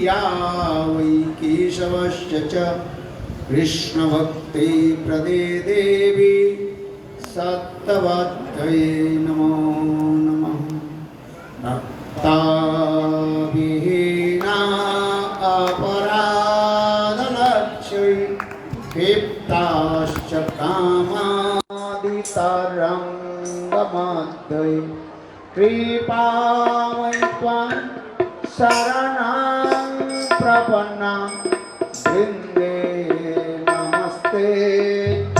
प्रिया वै केशवस्य च कृष्णभक्ति प्रदे देवी सत्तवत्यै नमो नमः। भक्ताविहीना अपराधलक्ष्यै क्षिप्ताश्च कामादितरङ्गमध्ये कृपामयि त्वां शरणं प्रपन्ना वृन्दे नमस्ते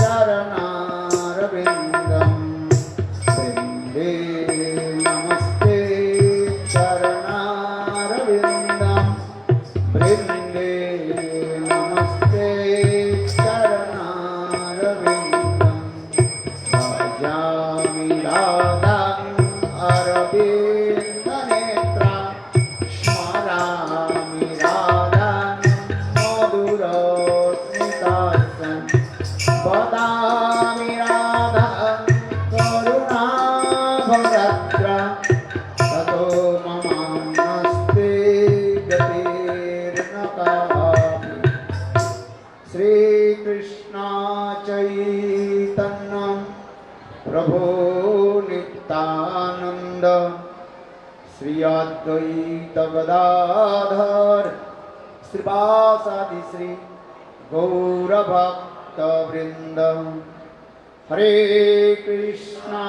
चरणारविन्दं वृन्दे नमस्ते चरणारविन्दं वृन्दे नमस्ते चरणारविन्दं भजामि राधां अरविन्दनेत्रा स्मरामि राधां मधुरस्मितासं वदामि राधां करुणाभरद्रा ततो ममास्ते गतिर्न कापि। श्रीकृष्ण चैतन्य प्रभो नित्यानंद श्री अद्वैत गदाधर श्रीवासादि श्री गौरभक्त वृंद। हरे कृष्णा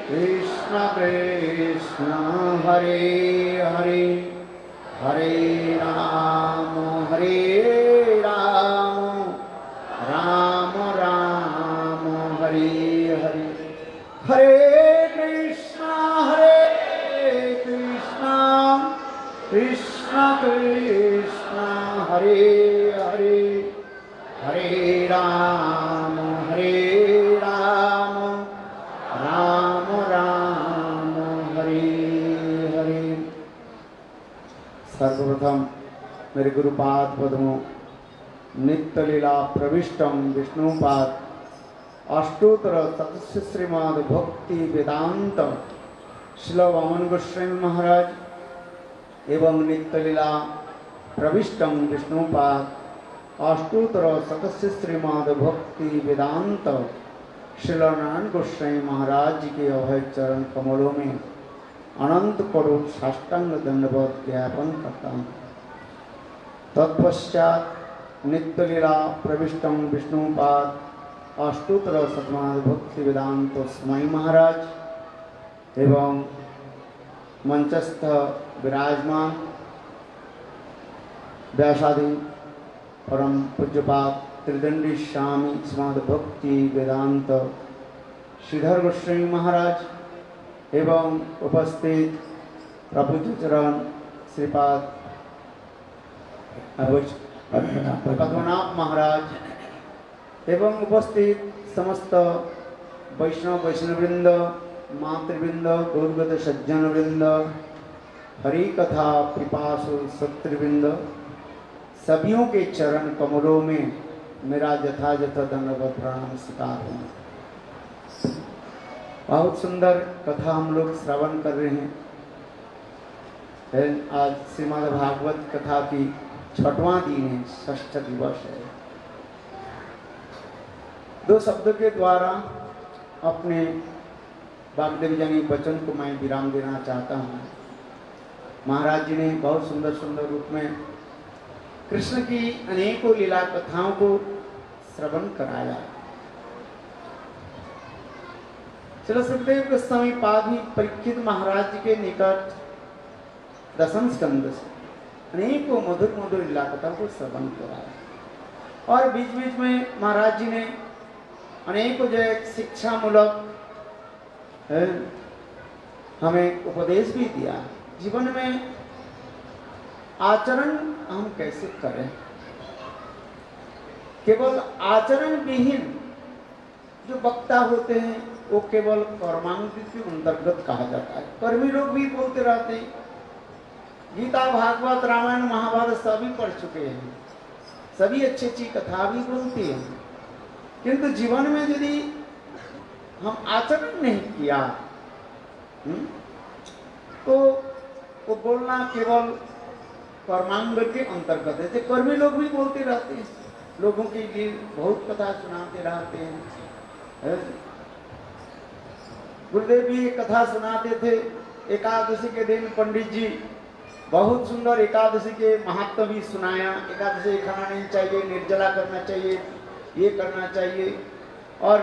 कृष्ण कृष्ण हरे हरे हरे राम राम राम हरे हरे। हरे कृष्णा कृष्ण कृष्ण हरे हरे हरे राम राम राम हरे हरे। सर्वप्रथम मेरे गुरुपाद पद्मों नित्य लीला प्रविष्टम विष्णुपाद अष्टोत्तर सतस्य श्रीमद भक्ति वेदांत श्रील वामन गोस्वामी महाराज एवं नित्य लीला प्रविष्टम विष्णुपाद अष्टोत्तर सतस्य श्रीमद भक्ति वेदांत श्रील नारायण गोस्वामी महाराज जी के अभय चरण कमलों में अनंत करोड़ साष्टांग दंडवत ज्ञापन करता हूँ। तत्पश्चात नित्य लीला प्रविष्टम विष्णुपाद अष्टोत्तर शतमान भक्ति वेदांत स्वामी महाराज एवं मंचस्थ विराजमान व्यासादि परम पूज्यपाद त्रिदंडी स्वामी श्रीमद भक्ति वेदांत श्रीधर गोस्वामी महाराज एवं उपस्थित प्रभुचरण श्रीपाद पद्मनाभ महाराज एवं उपस्थित समस्त वैष्णववृंद मातृवृंद गौरगत सज्जन वृंद हरि कथा पिपासु सत्रवृंद सभियों के चरण कमलों में मेरा यथायथ दंडवत प्रणाम स्वीकार हूँ। बहुत सुंदर कथा हम लोग श्रवण कर रहे हैं। आज श्रीमद् भागवत कथा की 6वां दिन है, षष्ठ दिवस है। दो शब्दों के द्वारा अपने वाग्देव जनी वचन को मैं विराम देना चाहता हूँ। महाराज जी ने बहुत सुंदर सुंदर रूप में कृष्ण की अनेकों लीला कथाओं को श्रवण कराया। चलो सुखदेव गोस्वामी पाद ही परीक्षित महाराज जी के निकट दशम स्कंद से अनेकों मधुर मधुर लीला कथाओं को श्रवण कराया और बीच बीच में महाराज जी ने अनेकों जो शिक्षा मूलक हमें उपदेश भी दिया। जीवन में आचरण हम कैसे करें। केवल आचरण विहीन जो वक्ता होते हैं वो केवल कर्मांकित के अंतर्गत कहा जाता है। कर्मी लोग भी बोलते रहते हैं। गीता भागवत रामायण महाभारत सभी पढ़ चुके हैं, सभी अच्छी अच्छी कथा भी बोलती हैं, किंतु जीवन में यदि हम आचरण नहीं किया तो वो बोलना केवल कर्मांग के अंतर्गत है। जैसे कर्मी लोग भी बोलते रहते हैं, लोगों के लिए बहुत कथा सुनाते रहते हैं। गुरुदेव भी एक कथा सुनाते थे, एकादशी के दिन पंडित जी बहुत सुंदर एकादशी के महत्व भी सुनाया। एकादशी खाना नहीं चाहिए, निर्जला करना चाहिए, ये करना चाहिए। और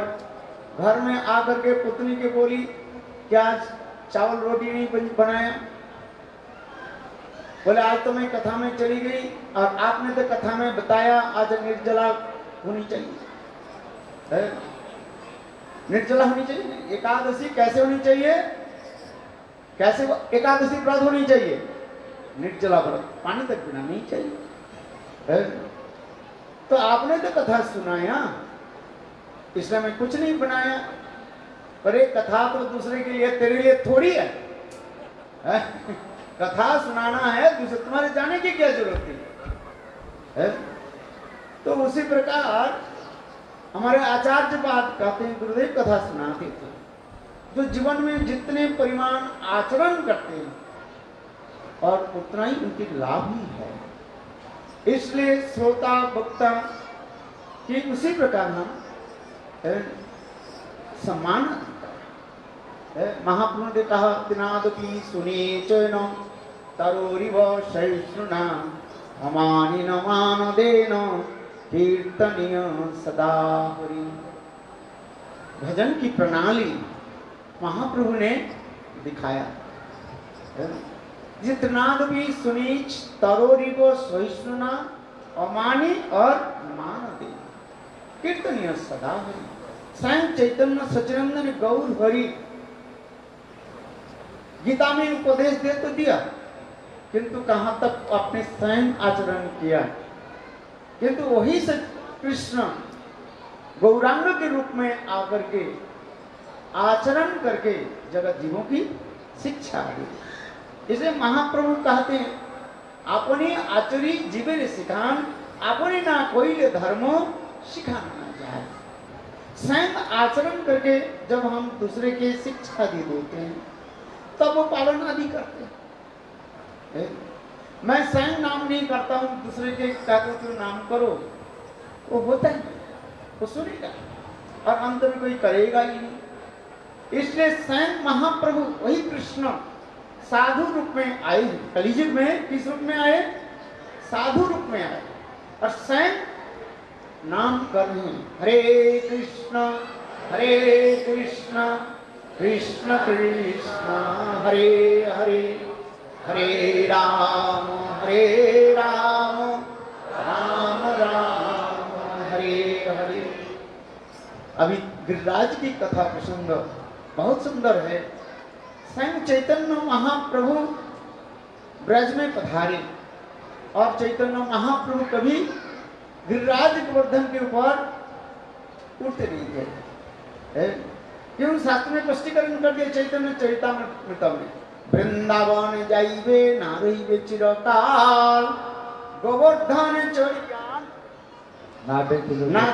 घर में आकर के पुतनी के बोली, क्या चावल रोटी नहीं बनाया? बोले आज तो मैं कथा में चली गई और आपने तो कथा में बताया आज निर्जला होनी चाहिए, निर्जला होनी चाहिए। एकादशी कैसे होनी चाहिए? कैसे एकादशी व्रत होनी चाहिए? निर्जला व्रत, पानी तक पीना नहीं चाहिए। तो आपने तो कथा सुनाया, इसलिए मैं कुछ नहीं बनाया। पर एक कथा तो दूसरे के लिए, तेरे लिए थोड़ी है, कथा सुनाना है दूसरे, तुम्हारे जाने की क्या जरूरत है? तो उसी प्रकार हमारे आचार्य बात कहते हैं, गुरुदेव कथा सुनाते थे, जो जीवन में जितने परिमाण आचरण करते हैं और उतना ही उनके लाभ ही है। इसलिए श्रोता वक्ता की उसी प्रकार हम सम्मान। महाप्रभु ने कहा, तिनादपि सुने चैन तरोरिव सहिष्णुना अमानि न मानदेन कीर्तनीय सदा हरि। भजन की प्रणाली महाप्रभु ने दिखाया। जितनादपि सुनी तरोरिव सहिष्णुना अमानि और मानदेन कीर्तनीय सदा हरि। स्वयं चैतन्य सचिनंदन गौर हरि गीता में उपदेश दे तो दिया, किंतु कहां तक अपने स्वयं आचरण किया। किंतु वही से कृष्ण गौरांग के रूप में आकर के आचरण करके जगत जीवों की शिक्षा दी। इसे महाप्रभु कहते हैं, अपनी आचरी जीवे सिखान, अपने ना कोई धर्म सिखाना जाए। स्वयं आचरण करके जब हम दूसरे के शिक्षा दे देते हैं, तब वो पालन आदि करते हैं। मैं स्वयं नाम नहीं करता हूं, दूसरे के कहते तो नाम करो, वो होता है, वो सुनेगा और अंत में कोई करेगा ही नहीं। इसलिए स्वयं महाप्रभु वही कृष्ण साधु रूप में आए, कलियुग में किस रूप में आए? साधु रूप में आए और स्वयं नाम कर रहे हैं, हरे कृष्ण कृष्ण कृष्ण हरे हरे, हरे राम राम राम हरे हरे। अभी गिरिराज की कथा प्रसंग बहुत सुंदर है। स्वयं चैतन्य महाप्रभु ब्रज में पधारे और चैतन्य महाप्रभु कभी गिरिराज गोवर्धन के ऊपर उठते नहीं थे। क्यों? शास्त्र में स्पष्टीकरण कर दिया चैतन्य चरितामृत में, वृंदावन जाइबे ना रहिबे चिरकाल, गोवर्धन चरियान ना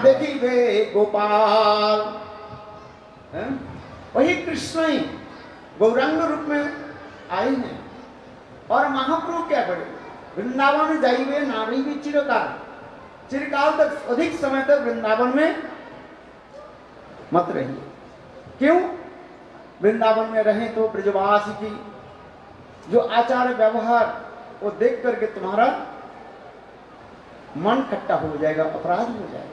देखिबे गोपाल। वही कृष्ण ही गौरांग रूप में आए हैं और महाप्रभु क्या करे? वृंदावन जाइबे ना रहिबे चिरकाल, चिरकाल तक, अधिक समय तक वृंदावन में मत रहिए। क्यों? वृंदावन में रहें तो ब्रजवासी की जो आचार व्यवहार वो देख करके तुम्हारा मन खट्टा हो जाएगा, अपराध हो जाएगा।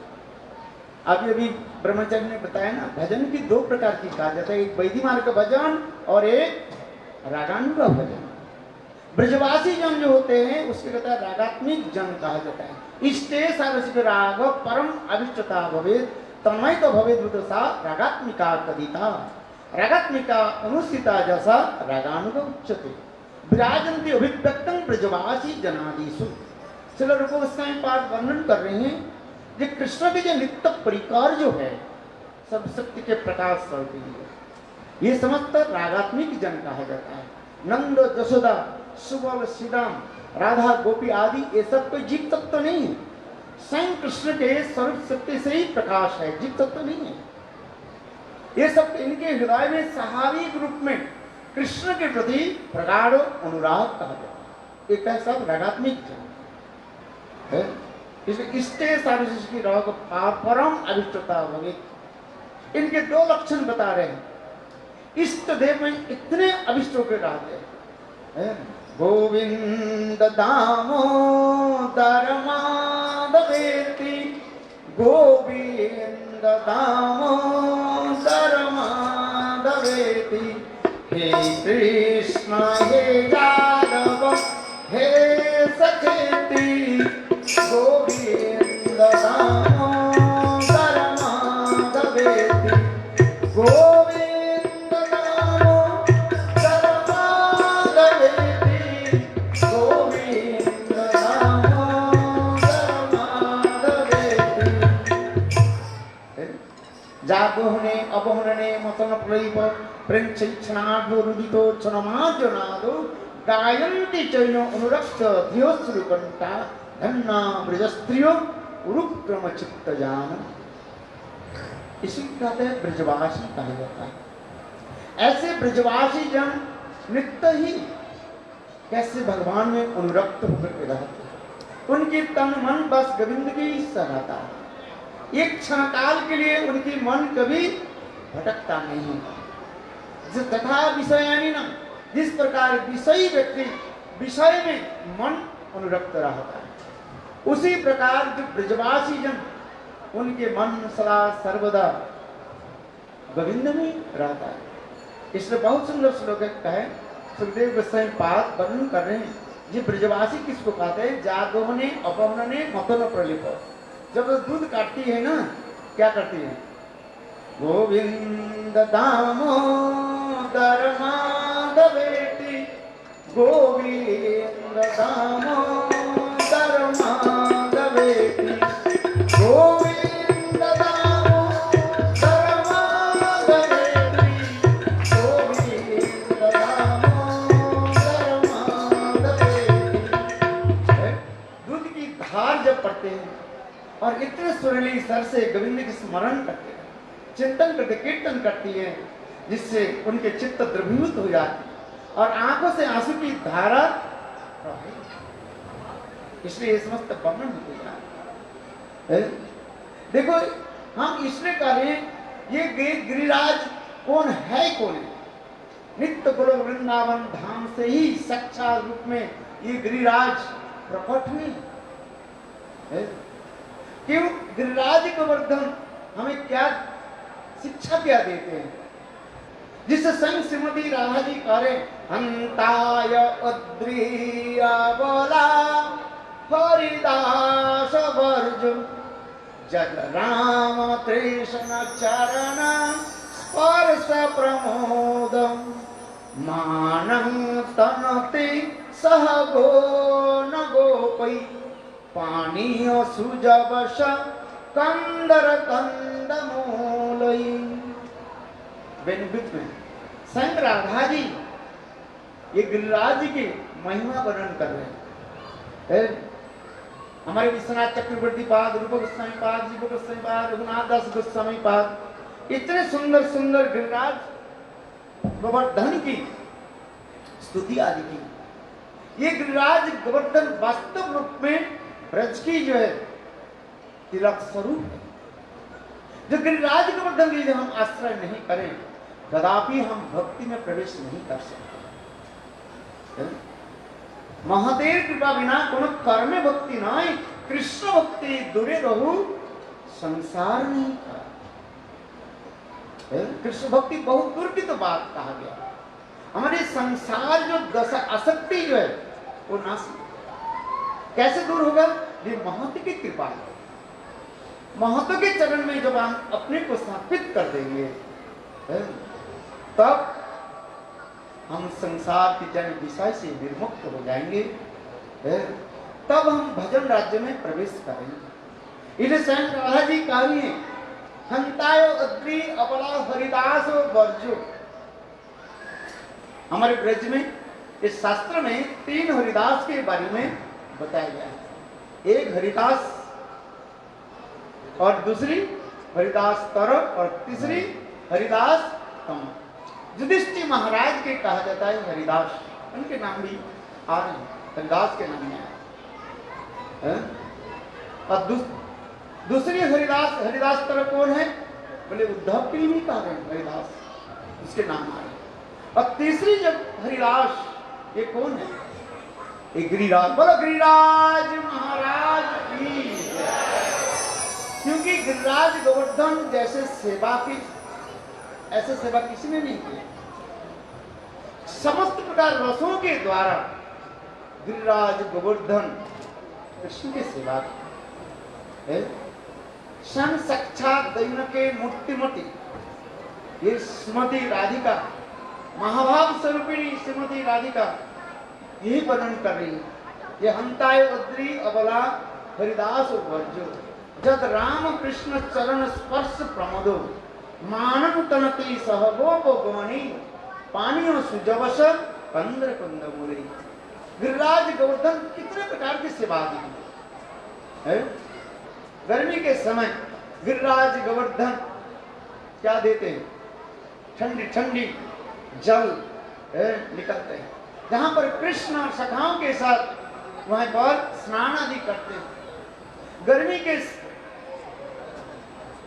अभी ब्रह्मचारी ने बताया ना, भजन की दो प्रकार की कहा जाता है, एक वैदिक मार्ग का भजन और एक रागानुगा भजन। ब्रजवासी जन जो होते हैं उसके कहता है रागात्मिक जन कहा जाता है। इष्टे सारसिक राग परम अभिष्टता भवेत तन्मय तो भवेद बुद्धसा रागात्मिका कदिता, रागात्मिका अनुष्ठिता जैसा रागानुगा उच्चते विराजन्ति अभिव्यक्तं ब्रजवासी जनादिषु। चलो रूप गोस्वामी पाद वर्णन कर रहे हैं, ये कृष्ण के जो नित्य परिकार जो है सब शक्ति के प्रकाश स्वरूप है, ये समस्त रागात्मिक जन कहा जाता है। नंद जशोदा सुबल श्रीराम राधा गोपी आदि ये सब कोई जीव तत्व तो नहीं है, स्वयं कृष्ण के स्वरूप शक्ति से ही प्रकाश है, जीव तत्व तो नहीं है। ये सब इनके हृदय में स्वाभाविक रूप में कृष्ण के प्रति प्रगाढ़ अनुराग कहा जाता है। एक ऐसा रागात्मिक है, इसलिए इष्टे साविश की राग परम अभिष्टता भवित। इनके दो लक्षण बता रहे हैं। इष्ट देव में इतने अभिष्टों के राग है। गोविंद दामोदर माधवेति, गोविंद दामोदर माधवेति, हे कृष्ण हे यादव हे सखेति, गोविंद दामोदर माधवेति, गोविंद दामोदर माधवेति, गोविंद दामोदर माधवेति। जागोहने अपहरणे मतन प्रलीप प्रेंचनादो रुदितो चनमाजनादो गायन्ति चैनो अनुरक्त धियोश्रुकंठा धन्ना ब्रजस्त्रियो उरुक्रम चित्त जान। इसी कहते हैं ब्रजवासी कहा जाता है। ऐसे ब्रजवासी जन नित्य ही कैसे भगवान में अनुरक्त होकर के रहते हैं। उनकी तन मन बस गोविंद की सहायता है। एक क्षण काल के लिए उनकी मन कभी भटकता नहीं। तथा विषयानी न, जिस प्रकार विषयी व्यक्ति विषय में मन अनुरक्त रहता है, उसी प्रकार जो ब्रजवासी जन उनके मन सदा सर्वदा गोविंद में रहता है। इसलिए बहुत सुंदर श्लोक है, सुखदेव गोस्वामी पाद वर्णन कर रहे हैं। ये ब्रजवासी किसको कहते हैं? जागोहने अपहरणे मतन प्रलिप। जब दूध काटती है ना, क्या करती है? गोविंद दामोदर माधवेति, गोविंद दामोदर माधवेति, गोविंद दामोदर माधवेति, गोविंद दामोदर माधवेति। दूध की धार जब पड़ते हैं और इतने सुरीली स्वर से गोविंद की स्मरण करते हैं, चिंतन करते, कीर्तन करती है, जिससे उनके चित्त द्रवीभूत हो जाती है और आंखों से आंसू की धारा प्रवाहित। इसलिए समस्त वर्णन होते जाए। देखो, हम इसलिए कह रहे हैं ये गिरिराज कौन है? कौन है? नित्य गोलोक वृंदावन धाम से ही साक्षात रूप में ये गिरिराज प्रकट हुए। क्यों? गिरिराज गोवर्धन हमें क्या शिक्षा क्या देते हैं, जिससे संग श्रीमती राधा जी कह रहे हंताय अद्रिया बोला हरिदास वर्ज जग राम कृष्ण चरण स्पर्श प्रमोदम मानं तनते सह गो न गोपै पानीय सुजवश कंदर कंदमूलई। वेणुवृत्त में संग राधा जी ये गिरिराज जी की महिमा वर्णन कर रहे हैं। हमारे विश्वनाथ चक्रवर्ती पाद, रूप गोस्वामी पाद, जीव गोस्वामी पाद, रघुनाथ दास गोस्वामी पाद, इतने सुंदर सुंदर गिरिराज गोवर्धन की स्तुति आदि की। ये गिरिराज गोवर्धन वास्तव रूप में ब्रज की जो है तिलक स्वरूप है। जो गिरिराज गोवर्धन की हम आश्रय नहीं करें, कदापि हम भक्ति में प्रवेश नहीं कर सकते। महादेव कृपा बिना कोनो कर्म भक्ति नहीं, कृष्ण भक्ति दूरे रहू संसार नहीं था। कृष्ण भक्ति बहुत दूर की तो बात कहा गया। हमारे संसार जो दशा आसक्ति जो है वो नाश कैसे दूर होगा? ये महत्व की कृपा है। महत्व के चरण में जब हम अपने को स्थापित कर देंगे, तब हम संसार की जन विषय से निर्मुक्त हो जाएंगे, तब हम भजन राज्य में प्रवेश करेंगे। इन्हें स्वयं राधा जी कह रही है, हंतायो अद्रि अपला हरिदास वर्जो। हमारे ब्रज में इस शास्त्र में 3 हरिदास के बारे में बताया गया है। एक हरिदास और दूसरी हरिदास तर और तीसरी हरिदास तम। युधिष्ठिर महाराज के कहा जाता है हरिदास, उनके नाम भी आ रहे हैं, हरिदास के नाम में आए। और दूसरी हरिदास तरफ कौन है? बोले उद्धव के लिए भी कहा गया हरिदास, उसके नाम आ रहे। और तीसरी जब हरिदास, ये कौन है? ये गिरिराज। बोलो गिरिराज महाराज की। क्योंकि गिरिराज गोवर्धन जैसे सेवा की, ऐसे सेवा किसी ने नहीं की। समस्त प्रकार रसों के द्वारा गिरिराज गोवर्धन कृष्ण की सेवा है। सन साक्षात दैन्य के मूर्तिमती ये श्रीमती राधिका, महाभाव स्वरूपिणी श्रीमती राधिका यही वर्णन कर रही है। ये हंताय उद्री अबला हरिदास वर्जो जद राम कृष्ण चरण स्पर्श प्रमोदो मानव तनती सहगोप गवनी पानियों सुजवस कंद्र कंद बोले। गिरिराज गोवर्धन कितने प्रकार की सेवा दी है। गर्मी के समय गिरिराज गोवर्धन क्या देते हैं? ठंडी ठंडी जल निकलते हैं, जहां पर कृष्ण और सखाओं के साथ वहां पर स्नान आदि करते हैं।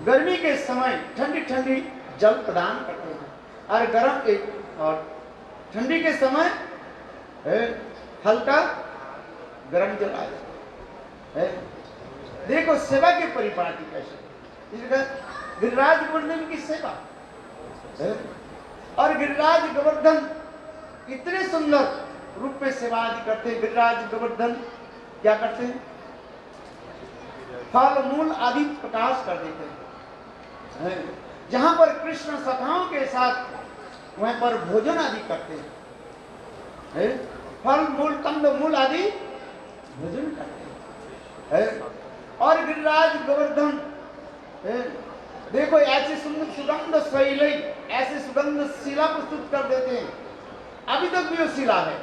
गर्मी के समय ठंडी ठंडी जल प्रदान करते हैं और ठंडी के समय हल्का गर्म जल आ जाता है। देखो सेवा की परिपाटी कैसे, गिरिराज गोवर्धन की सेवा है। और गिरिराज गोवर्धन इतने सुंदर रूप में सेवा आदि करते हैं। गिरिराज गोवर्धन क्या करते हैं? फल मूल आदि प्रकाश कर देते हैं। जहां पर कृष्ण सखाओं के साथ वहां पर भोजन आदि करते हैं। फल मूल कंद मूल आदि भोजन करते हैं। और गिरिराज गोवर्धन देखो ऐसी सुगंध शैली, ऐसी सुगंध शिला प्रस्तुत कर देते हैं। अभी तक भी वो शिला है,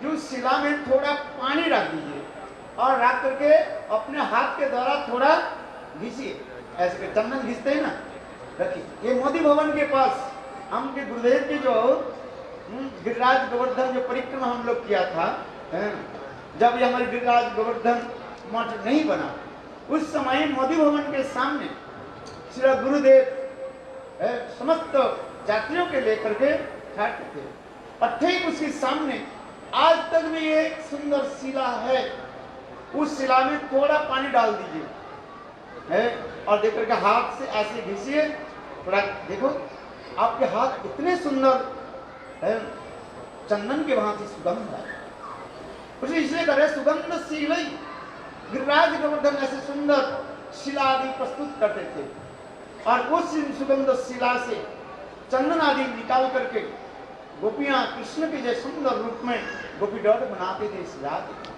जो शिला में थोड़ा पानी रख दीजिए और रख करके अपने हाथ के द्वारा थोड़ा घिसिए, ऐसे के चंदन घिसते हैं ना, रखिए। ये मोदी भवन के पास हम के गुरुदेव की जो गिरिराज गोवर्धन जो परिक्रमा हम लोग किया था, जब ये हमारे गिरिराज गोवर्धन मठ नहीं बना, उस समय मोदी भवन के सामने श्री गुरुदेव समस्त यात्रियों के लेकर के खड़े थे। और ठीक उसके सामने आज तक भी एक सुंदर शिला है। उस शिला में थोड़ा पानी डाल दीजिए और देख करके हाथ से ऐसे घिसिए, थोड़ा देखो आपके हाथ इतने सुंदर है, चंदन के वहां से सुगंध है। उसे इसलिए करे सुगंध शिलाई। गिरिराज गोवर्धन ऐसे सुंदर शिला आदि प्रस्तुत करते थे और उस सुगंध शिला से चंदन आदि निकाल करके गोपियां कृष्ण के जैसे सुंदर रूप में गोपी डॉट बनाते थे, सजाते थे।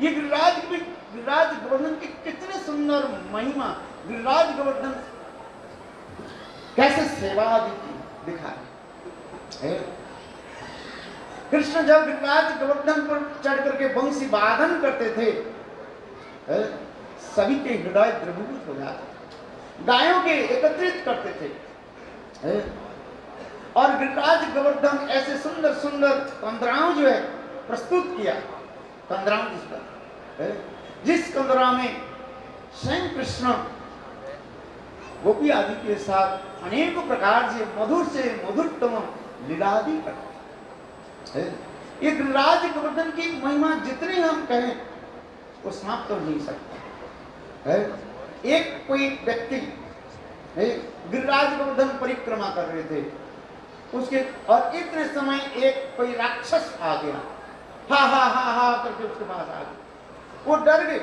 ये गिरिराज गोवर्धन की कितने सुंदर महिमा, गिरिराज गोवर्धन कैसे सेवा आदि की दिखाए। कृष्ण जब गिरिराज गोवर्धन पर चढ़ करके बंसी वादन करते थे, सभी के हृदय द्रवीभूत हो जाते, गायों के एकत्रित करते थे। और गिरिराज गोवर्धन ऐसे सुंदर सुंदर कंदराओं जो है प्रस्तुत किया। कंदराओं जिस कंदरा में स्वयं कृष्ण गोपी आदि के साथ अनेक प्रकार से मधुरतम लीला आदि करते। ये गिरिराज गोवर्धन की महिमा जितनी हम कहें वो समाप्त हो नहीं सकता है। एक कोई व्यक्ति गिरिराज गोवर्धन परिक्रमा कर रहे थे, उसके और इतने समय एक कोई राक्षस आ गया, हा हा हा हा करके उसके पास आ गया। वो डर गए।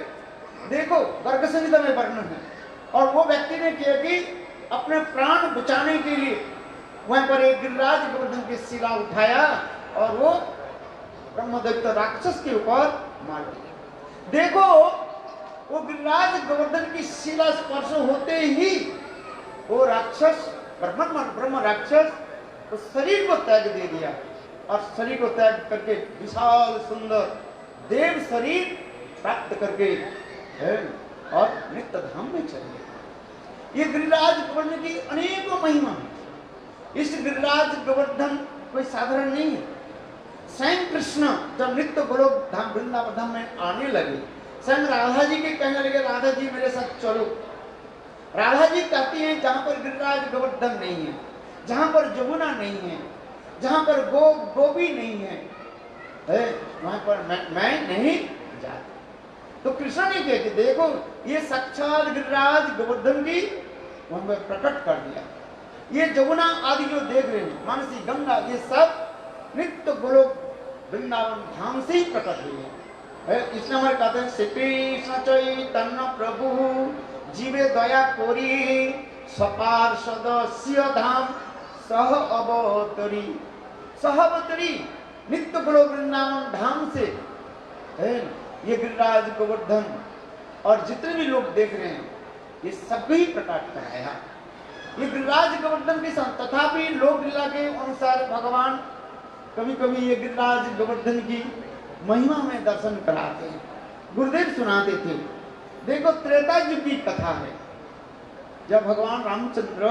देखो गर्ग संहिता में वर्णन है। और वो व्यक्ति ने किया कि अपने प्राण बचाने के लिए वहां पर एक गिरिराज गोवर्धन की शिला उठाया और वो ब्रह्मदैत्य राक्षस के ऊपर मार दिया। देखो वो गिरिराज गोवर्धन की शिला स्पर्श होते ही वो राक्षस ब्रह्म राक्षस उस शरीर को त्याग दे दिया और शरीर को त्याग करके विशाल सुंदर देव शरीर प्राप्त करके और नित्य धाम में चले गए। ये गिरिराज गोवर्धन की अनेकों महिमा है। इस गिरिराज गोवर्धन कोई साधारण नहीं है। स्वयं कृष्ण जब नित्य गोलोक धाम वृंदावन धाम में आने लगे, स्वयं राधा जी के कहने लगे, राधा जी मेरे साथ चलो। राधा जी कहती हैं जहां पर गिरिराज गोवर्धन नहीं है, जहां पर जमुना नहीं है, जहां पर गोपी नहीं है, वहां पर मैं नहीं जाती। तो कृष्ण ने कहा कि देखो ये साक्षात गिरिराज गोवर्धन की वहां पर प्रकट कर दिया। ये जमुना आदि जो देख रहे हैं, मानसी गंगा, ये सब नित्य गोलोक वृंदावन धाम से ही प्रकट हुई है। इसलिए हमारे कहते हैं श्री कृष्ण चैतन्य प्रभु जीवे दया कोरी सपार्षदस्य धाम सह अवतरी। सह अवतरी नित्य गोलोक वृंदावन धाम से ये गिरिराज गोवर्धन और जितने भी लोग देख रहे हैं ये सभी प्रकट कराया। ये गिरिराज गोवर्धन के साथ तथापि लोक लीला के अनुसार भगवान कभी कभी ये गिरिराज गोवर्धन की महिमा में दर्शन कराते हैं। गुरुदेव सुनाते थे, देखो त्रेता युग की कथा है, जब भगवान रामचंद्र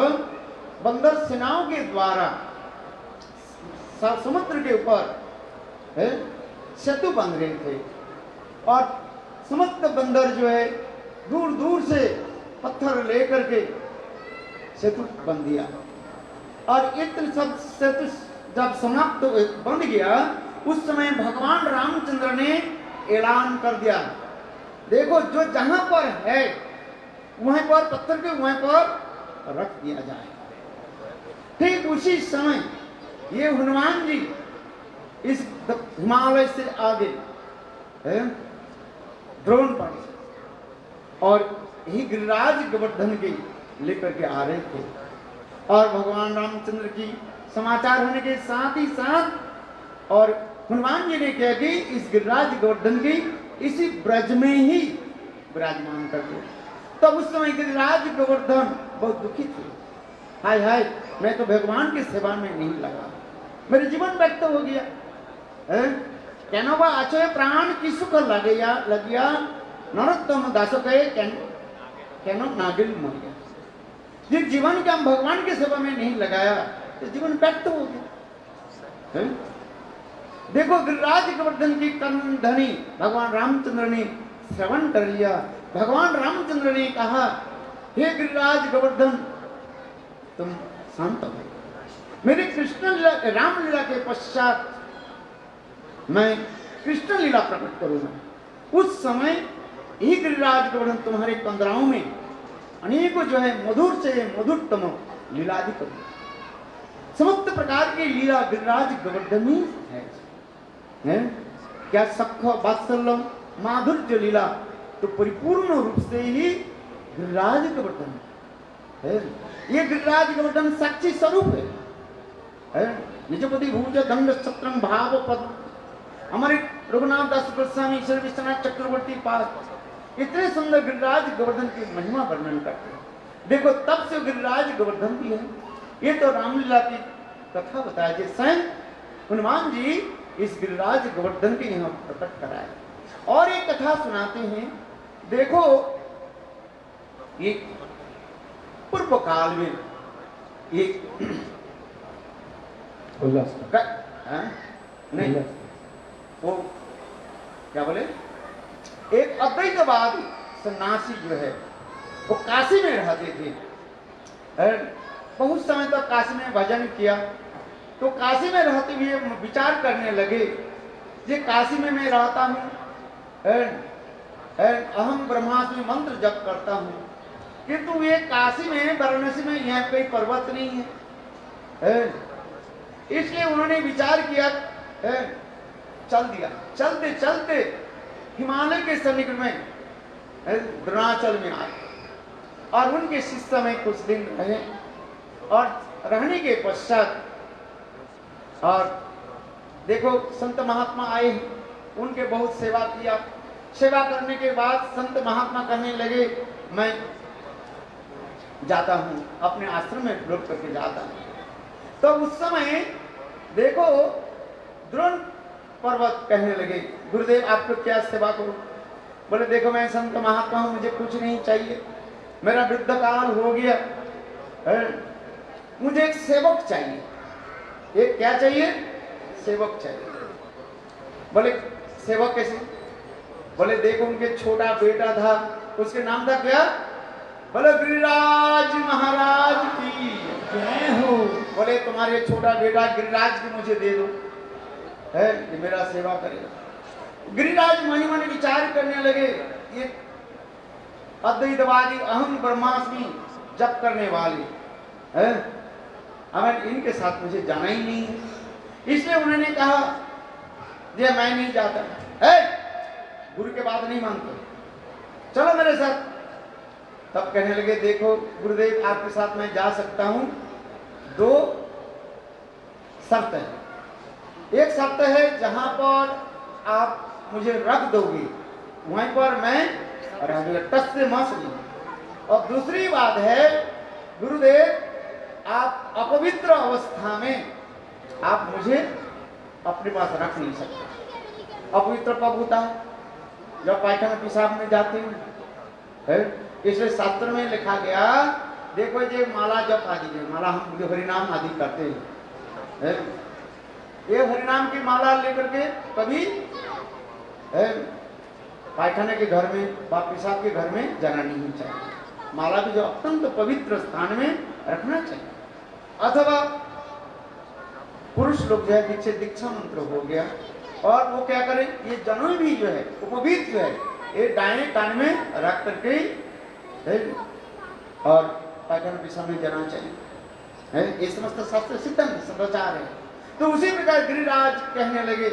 बंदर सेनाओं के द्वारा समुद्र के ऊपर सेतु बन रहे थे और समस्त बंदर जो है दूर दूर से पत्थर लेकर के सेतु बन दिया और इतने सब सेतु जब समाप्त बन गया, उस समय भगवान रामचंद्र ने ऐलान कर दिया, देखो जो जहां पर है वहां पर पत्थर के वहां पर रख दिया जाए। ठीक उसी समय ये हनुमान जी इस हिमालय से आगे द्रोण पर और यही गिरिराज गोवर्धन के लेकर के आ रहे थे और भगवान रामचंद्र की समाचार होने के साथ ही साथ और हनुमान जी ने कहा कि इस गिरिराज गोवर्धन की इसी ब्रज में ही विराजमान कर दो। तब उस समय गिरिराज गोवर्धन बहुत दुखी थे, हाय हाय मैं तो भगवान की सेवा में नहीं लगा, मेरे जीवन व्यक्त हो गया। कहना आचो प्राण की सुख लगिया नरोत्तम दासो कहे कहनो नागिल मर गया। जिस जीवन के हम भगवान की सेवा में नहीं लगाया तो जीवन व्यक्त हो गया। देखो गिरिराज गोवर्धन की कर्म धनी भगवान रामचंद्र ने श्रवण कर लिया। भगवान रामचंद्र ने कहा, हे गिरिराज गोवर्धन तुम शांत हो, मेरे कृष्ण राम लीला के पश्चात मैं कृष्ण लीला प्रकट करूंगा। उस समय ही गिरिराज गोवर्धन तुम्हारे कंदराओं में अनेकों जो है मधुर से मधुरतम लीलादि करूंगा। समस्त प्रकार की लीला गिरिराज गोवर्धन ही है। क्या सख वात्सल्य माधुर्य लीला तो परिपूर्ण रूप से ही गिरिराज गोवर्धन है। ये गिरिराज गोवर्धन साक्षी स्वरूप है। निजपति भूज दंड छत्रम भाव पद हमारे रघुनाथ दास गोस्वामी ईश्वर विश्वनाथ चक्रवर्ती पास इतने सुंदर गिरिराज गोवर्धन की महिमा वर्णन करते हैं। देखो तब से गिरिराज गोवर्धन भी है। ये तो रामलीला की कथा बताया जी, स्वयं हनुमान जी इस गिरिराज गोवर्धन के यहाँ प्रकट कराए और एक कथा सुनाते हैं। देखो ये पूर्व काल में एक नहीं वो क्या बोले, एक अद्वैतवादी सन्यासी जो है वो काशी में रहते थे। बहुत समय तक काशी में भजन किया तो काशी में रहते हुए विचार करने लगे, ये काशी में मैं रहता हूँ, अहम ब्रह्मास्मि मंत्र जप करता हूँ, किंतु ये काशी में वाराणसी में यहाँ कोई पर्वत नहीं है। इसलिए उन्होंने विचार किया, चल दिया। चलते चलते हिमालय के समीप में द्रोणाचल में आए और उनके शिष्य में कुछ दिन रहे और रहने के पश्चात और देखो संत महात्मा आए, उनके बहुत सेवा किया। सेवा करने के बाद संत महात्मा कहने लगे मैं जाता हूँ, अपने आश्रम में लौट करके जाता हूँ। तो उस समय देखो द्रोण पर्वत कहने लगे, गुरुदेव आपको क्या सेवा करूं? बोले देखो मैं संत महात्मा हूं, मुझे कुछ नहीं चाहिए, मेरा वृद्ध काल हो गया है, मुझे एक सेवक चाहिए। एक क्या चाहिए? सेवक चाहिए। बोले सेवक कैसे? बोले देखो उनके छोटा बेटा था, उसके नाम था क्या? बोले गिरिराज महाराज की जय हो। बोले तुम्हारे छोटा बेटा गिरिराज को मुझे दे दो, है कि मेरा सेवा करेगा। गिरिराज मनी मन विचार करने लगे, ये अद्वैतवादी अहम ब्रह्मास्मि जप करने वाले है, अब इनके साथ मुझे जाना ही नहीं है। इसलिए उन्होंने कहा ये मैं नहीं जाता, गुरु के बात नहीं मानते, चलो मेरे साथ। तब कहने लगे देखो गुरुदेव आपके साथ मैं जा सकता हूं, दो शर्त है। एक शर्त है जहां पर आप मुझे रख दोगे वहीं पर मैं रहूंगा, टस से मस नहीं। और दूसरी बात है गुरुदेव आप अपवित्र अवस्था में आप मुझे अपने पास रख नहीं सकते। अपवित्र कब होता है? जब पायखाना पेशाब में जाते हैं। इसलिए शास्त्र में लिखा गया देखो ये माला जप आदि है, माला हम जो हरिनाम आदि करते हैं, ये हरिनाम की माला लेकर के कभी पायखाने के घर में पेशाब के घर में जाना नहीं चाहिए। माला भी जो अत्यंत पवित्र स्थान में रखना चाहिए। अथवा पुरुष लोग जो है पीछे दीक्षा मंत्र हो गया और वो क्या करें, ये जनेऊ भी जो है उपवीत जो है ये दाएं कान में रख करके और पायखाना पेशाब में जाना चाहिए। ये समस्त शास्त्र सिद्धांत सदाचार है। तो उसी प्रकार गिरिराज कहने लगे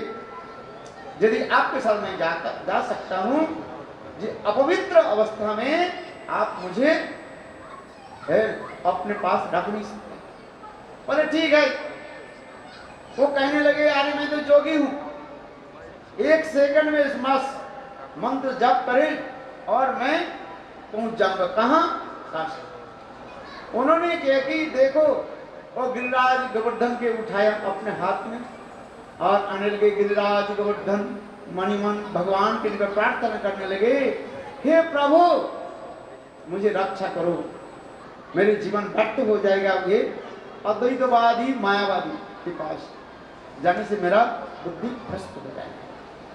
यदि आपके साथ मैं जा सकता हूं, अपवित्र अवस्था में आप मुझे अपने पास रख नहीं सकते। बोले ठीक है। वो कहने लगे अरे मैं तो जोगी हूं, 1 सेकंड में इस मंत्र जप करें और मैं पहुंच जाऊंगा। कहां? काशी। उन्होंने क्या कि देखो वो गिरिराज गोवर्धन के उठाया अपने हाथ में और आने लगे। गिरिराज गोवर्धन मणिमन भगवान के लिए प्रार्थना करने लगे, हे प्रभु मुझे रक्षा करो, मेरे जीवन व्यक्त हो जाएगा ये अद्वैतवादी मायावादी के पास जाने से मेरा बुद्धि भ्रष्ट हो जाएगा।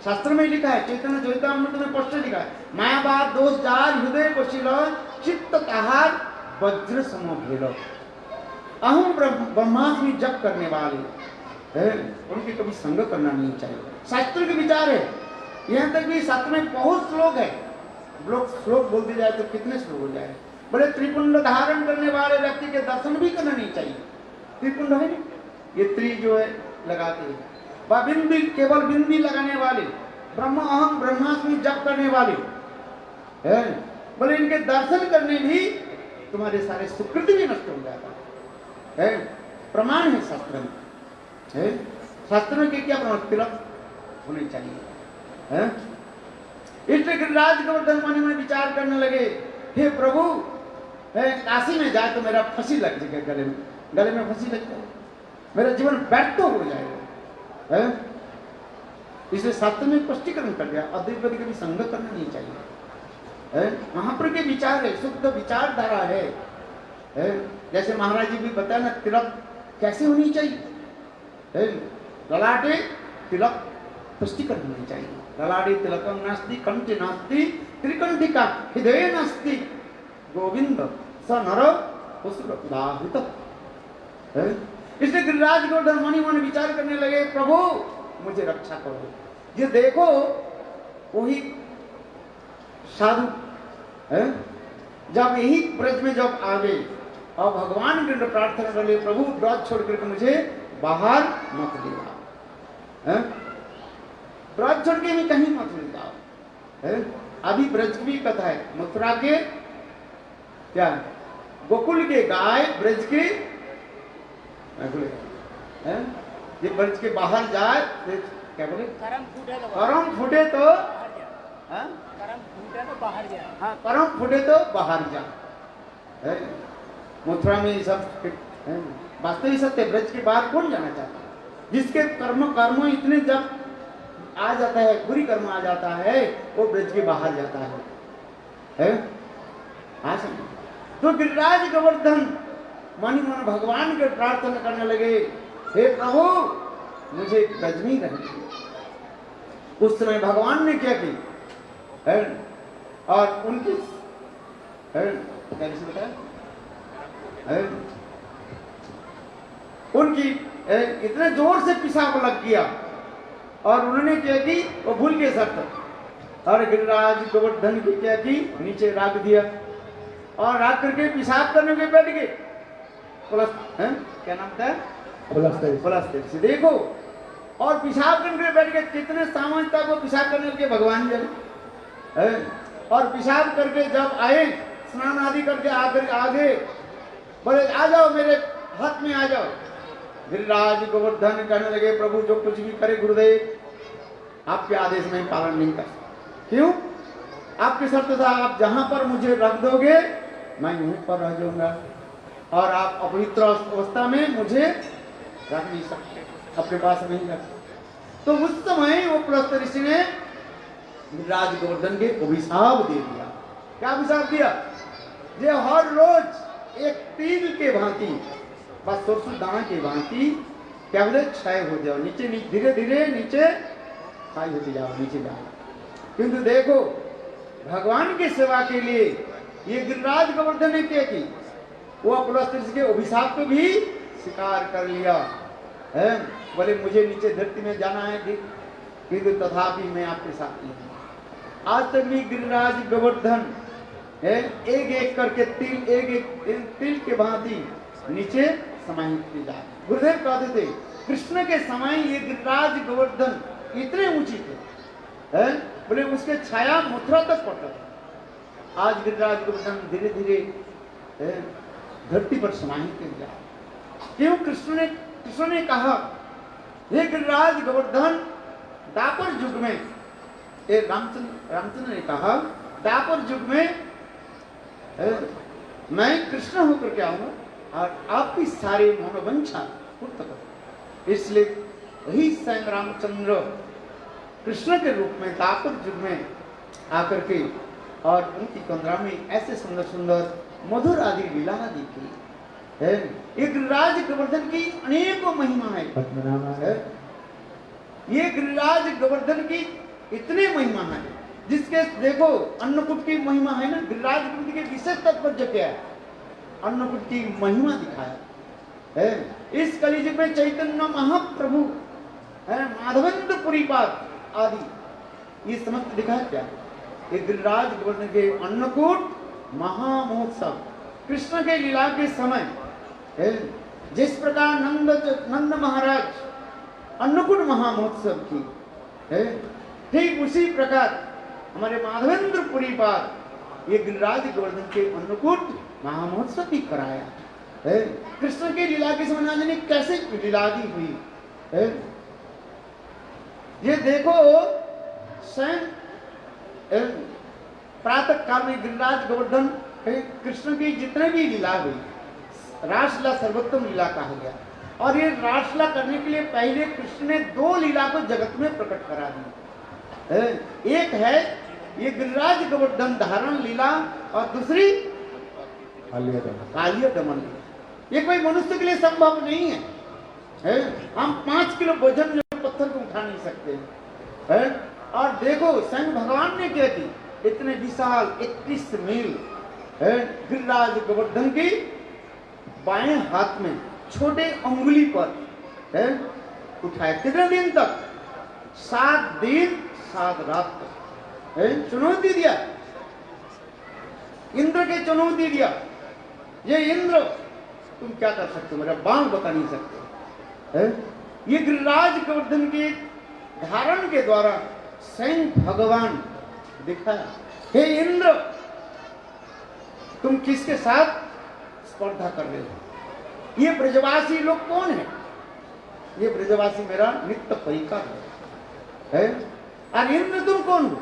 शास्त्र में लिखा है, चैतन्य चरितामृत में स्पष्ट लिखा है, मायावाद दोष जार हृदय कोशिल चित्त कहार वज्र सम भेद। अहम ब्रह्मास्मि जप करने वाले उनकी कभी संग करना नहीं चाहिए। शास्त्र के विचार है। यहाँ तक भी शास्त्र में बहुत श्लोक है, श्लोक बोलते जाए तो कितने श्लोक हो जाए। बड़े त्रिपुंड धारण करने वाले व्यक्ति के दर्शन भी करना नहीं चाहिए। त्रिपुंड है ना, ये त्रि जो है लगाते हैं, बिंदी केवल बिंदी लगाने वाले, ब्रह्म अहम ब्रह्मास्मि जप करने वाले है, बोले इनके दर्शन करने भी तुम्हारे सारे सुकृति भी नष्ट हो जाता है। प्रमाण है शास्त्र में, है शास्त्र में क्या प्रमाण? तिलक होने चाहिए। इसलिए गिरिराज गोवर्धन मन में विचार करने लगे, हे प्रभु काशी में जाए तो मेरा फांसी लग जाएगा, गले में फांसी लग जाए, मेरा जीवन व्यर्थ हो जाएगा। इसलिए शास्त्र में स्पष्टीकरण कर दिया अद्वैत कभी संग करना नहीं चाहिए। महाप्रभु के विचार है, शुद्ध विचारधारा है। जैसे महाराज जी भी बताया ना, तिलक कैसे होनी चाहिए, ललाटे तिलक स्पष्टीकरण होनी चाहिए। ललाटे तिलकम नास्ति कंठे नास्ति त्रिकंठिका हृदय नास्ति गोविंद स नर उदाहित। इसलिए गिरिराज गोवर्धन मणि मन विचार करने लगे, प्रभु मुझे रक्षा करो। ये देखो वही साधु जब यही ब्रज में जब आ गए और भगवान के प्रार्थना कर ले, प्रभु ब्रज छोड़ करके मुझे बाहर मत ले जाओ, ब्रज छोड़ के भी कहीं मत ले जाओ। अभी ब्रज की भी कथा है, मथुरा के क्या गोकुल के गाय ब्रज के ये ब्रज के बाहर जाए, क्या बोले, करम फूटे तो बाहर जा। हाँ, करम फूटे तो बाहर जा। मथुरा में सब वास्तविक सत्य, ब्रज के बाहर कौन जाना चाहता है? जिसके कर्म इतने जब आ जाता है, बुरी कर्म आ जाता है, वो ब्रज के बाहर जाता है। तो गिरिराज गोवर्धन मन ही मन भगवान के प्रार्थना करने लगे, हे प्रभु मुझे रजनी रहने। उस समय भगवान ने क्या की है? और उनकी कैसे बताया है? उनकी इतने जोर से पेशाब लग गया और उन्होंने क्या की, वो भूल गए शर्त और गिरिराज गोवर्धन की क्या की, नीचे रख दिया और रख करके पेशाब करने के बैठ गए। क्या नाम था? पुलस्त्य। देखो, और पेशाब करने के बैठ गए। कितने सामान तक वो पेशाब करने के भगवान जले और पेशाब करके जब आए, स्नान आदि करके आकर आगे बोले आ जाओ मेरे हाथ में आ जाओ। गिरिराज गोवर्धन कहने लगे, प्रभु जो कुछ भी करे गुरुदेव आपके आदेश में पालन नहीं कर सकता। क्यों? आपकी शर्त था आप जहां पर मुझे रख दोगे मैं यहीं पर रह जाऊंगा और आप अपवित्र अवस्था में मुझे रख नहीं सकते, अपने पास नहीं रख। तो उस समय वो पुलस्त्य ऋषि ने गिरिराज गोवर्धन के अभिशाप दे दिया। क्या अभिशाप दिया? जो हर रोज एक तिल के भांति, बस सरसों दाना के भांति क्या बोले, क्षय हो जाओ, नीचे धीरे धीरे नीचे क्षय होते जाओ, नीचे जाओ। किंतु देखो भगवान की सेवा के लिए ये गिरिराज गोवर्धन ने क्या की, वो पुलस्त्य ऋषि के अभिशाप को भी स्वीकार कर लिया है। बोले मुझे नीचे धरती में जाना है किंतु तथापि मैं आपके साथ नहीं हूं। आज तक भी गिरिराज गोवर्धन एक एक करके तिल एक एक तिल के भांति नीचे समाहित किए जा। गुरुदेव कहते थे कृष्ण के समय ये गिरिराज गोवर्धन इतने ऊंची थे, बोले उसके छाया मथुरा तक पड़ता था। आज गिरिराज गोवर्धन धीरे धीरे धरती पर समाहित किए जा। क्यों? कृष्ण ने कहा, हे गिरिराज गोवर्धन दापर युग में, रामचंद्र ने कहा दापर युग में मैं कृष्ण होकर के आऊंगा और आपकी सारे मनोवंशा पूर्ण करूंगा। इसलिए वही स्वयं रामचंद्र कृष्ण के रूप में दापर युग में आकर के और उनकी कंदरा में ऐसे सुंदर सुंदर मधुर आदि लीला आदि की है। ये गिरिराज गोवर्धन की अनेकों महिमा है। ये गिरिराज गोवर्धन की इतने महिमा है जिसके देखो अन्नकूट की महिमा है ना। गिरिराज गोवर्धन के विशेष तात्पर्य क्या है? अन्नकूट की महिमा दिखाया है। इस कलियुग में चैतन्य महाप्रभु है, माधवेंद्र पुरीपाद आदि ये समस्त दिखाया क्या? ये गिरिराज गोवर्धन के अन्नकूट महामहोत्सव कृष्ण के लीला के समय है। जिस प्रकार नंद महाराज अन्नकूट महामहोत्सव की है, ठीक उसी प्रकार हमारे माधवेंद्र पुरीपाद ये गिरिराज गोवर्धन के अन्नकूट महामहोत्सव भी कराया है। कृष्ण के लीला के समय ना जाने कैसे लीला दी हुई है। ये देखो स्वयं प्रातः काल में गिरिराज गोवर्धन कृष्ण की जितने भी लीला हुई, रासलीला सर्वोत्तम लीला कहा गया। और ये रासलीला करने के लिए पहले कृष्ण ने दो लीला को जगत में प्रकट करा दी। एक है ये गिरिराज गोवर्धन धारण लीला और दूसरी कालिया दमन लीला। ये कोई मनुष्य के लिए संभव नहीं है। हम 5 किलो वजन पत्थर को उठा नहीं सकते है। और देखो स्वयं भगवान ने क्या की, इतने विशाल 31 मील गिरिराज गोवर्धन की बाएं हाथ में छोटे अंगुली पर है उठाए। कितने दिन तक? 7 दिन 7 रात तक है। चुनौती दिया, इंद्र के चुनौती दिया, ये इंद्र तुम क्या कर सकते हो, मेरा बाण बता नहीं सकते है। ये गिरिराज गोवर्धन के धारण के द्वारा स्वयं भगवान दिखाया, हे इंद्र तुम किसके साथ स्पर्धा कर रहे हो? ये ब्रजवासी लोग कौन है? ये ब्रजवासी मेरा नित्य परिकर है। और इंद्र तुम कौन हो?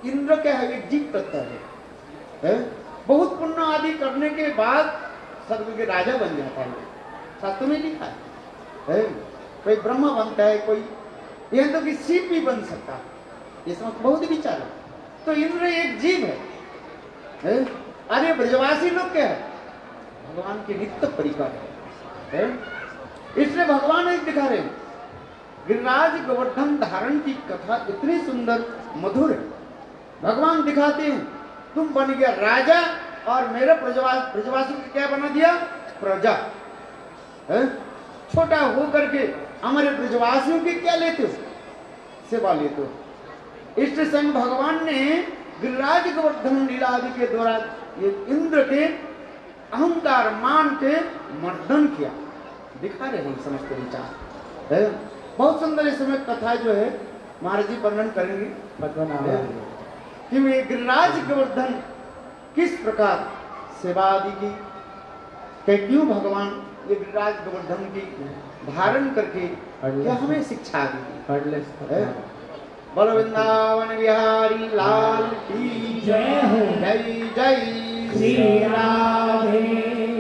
इंद्र क्या है? एक जीव तत्व है। बहुत पुण्य आदि करने के बाद स्वर्ग के राजा बन जाता है, शास्त्र में लिखा है। कोई ब्रह्मा बनता है, कोई यह तो कि शिव भी बन सकता है, ये समझ बहुत विचार है। तो इंद्र एक जीव है। अरे ब्रजवासी लोग क्या है? भगवान के नित्य परिकर है। इसलिए भगवान एक दिखा रहे हैं, गिरिराज गोवर्धन धारण की कथा इतनी सुंदर मधुर है। भगवान दिखाते हैं तुम बन गया राजा और मेरे ब्रजवासी को क्या बना दिया? प्रजा है? छोटा हो करके हमारे ब्रजवासियों की क्या लेते हो? सेवा लेते हो। इष्ट संग भगवान ने गिरिराज गोवर्धन लीला आदि के द्वारा ये इंद्र के अहंकार मान के मर्दन किया, दिखा रहे हैं समस्त विचार है। बहुत सुंदर इस समय कथा जो है महाराज जी वर्णन करेंगे कि वे गिरिराज गोवर्धन किस प्रकार सेवा आदि की, क्यों भगवान ये गिरिराज गोवर्धन की धारण करके क्या हमें शिक्षा दी। बोलो वृंदावन बिहारी लाल की जय हो, जय जय श्री राधे।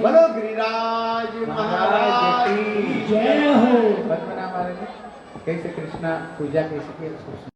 बोलो गिरिराज महाराज की जय हो। पद्मनाभ महाराज कैसे कृष्णा पूजा कैसे की